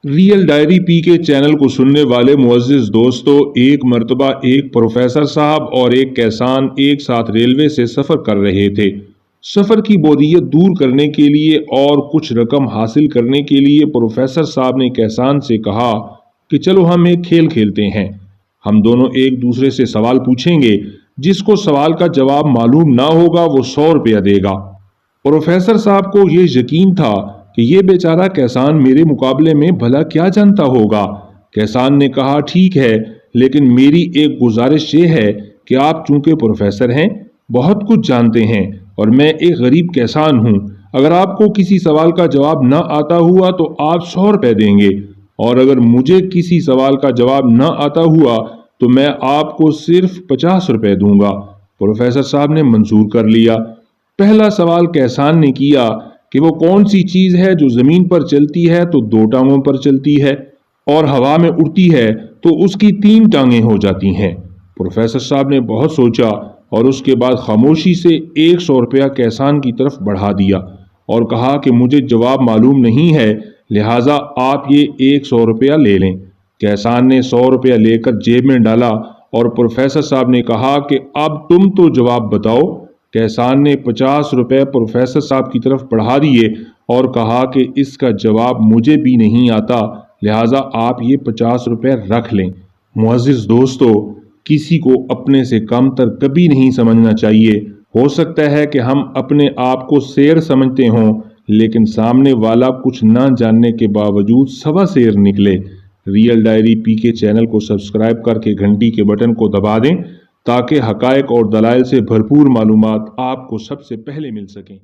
Real diary P के channel को सुनने वाले मुअज़्ज़िज़ दोस्तों, एक मर्तबा एक प्रोफेसर साहब और एक किसान एक साथ रेलवे से सफ़र कर रहे थे। सफ़र की बोरियत दूर करने के लिए और कुछ रकम हासिल करने के लिए प्रोफेसर साहब ने किसान से कहा कि चलो हम एक खेल खेलते हैं। हम दोनों एक दूसरे से सवाल पूछेंगे, जिसको सवाल का जवाब मालूम ना होगा वो 100 रुपया देगा। प्रोफेसर साहब को ये यकीन था कि ये बेचारा किसान मेरे मुकाबले में भला क्या जानता होगा। किसान ने कहा, ठीक है, लेकिन मेरी एक गुजारिश ये है कि आप चूंकि प्रोफेसर हैं, बहुत कुछ जानते हैं और मैं एक गरीब किसान हूं। अगर आपको किसी सवाल का जवाब न आता हुआ तो आप 100 रुपए देंगे, और अगर मुझे किसी सवाल का जवाब न आता हुआ तो मैं आपको सिर्फ 50 रुपए दूंगा। प्रोफेसर साहब ने मंजूर कर लिया। पहला सवाल किसान ने किया कि वो कौन सी चीज है जो जमीन पर चलती है तो 2 टांगों पर चलती है और हवा में उड़ती है तो उसकी 3 टांगें हो जाती हैं। प्रोफेसर साहब ने बहुत सोचा और उसके बाद खामोशी से 100 रुपया किसान की तरफ बढ़ा दिया और कहा कि मुझे जवाब मालूम नहीं है, लिहाजा आप ये 100 रुपया ले लें। किसान ने 100 रुपया लेकर जेब में डाला और प्रोफेसर साहब ने कहा कि अब तुम तो जवाब बताओ। किसान ने 50 रुपए प्रोफेसर साहब की तरफ बढ़ा दिए और कहा कि इसका जवाब मुझे भी नहीं आता, लिहाजा आप ये 50 रुपए रख लें। मुअज़्ज़िज़ दोस्तों, किसी को अपने से कमतर कभी नहीं समझना चाहिए। हो सकता है कि हम अपने आप को शेर समझते हों, लेकिन सामने वाला कुछ ना जानने के बावजूद सवा शेर निकले। रियल डायरी पी के चैनल को सब्सक्राइब करके घंटी के बटन को दबा दें ताकि हकायक और दलाइल से भरपूर मालूमात आपको सबसे पहले मिल सकें।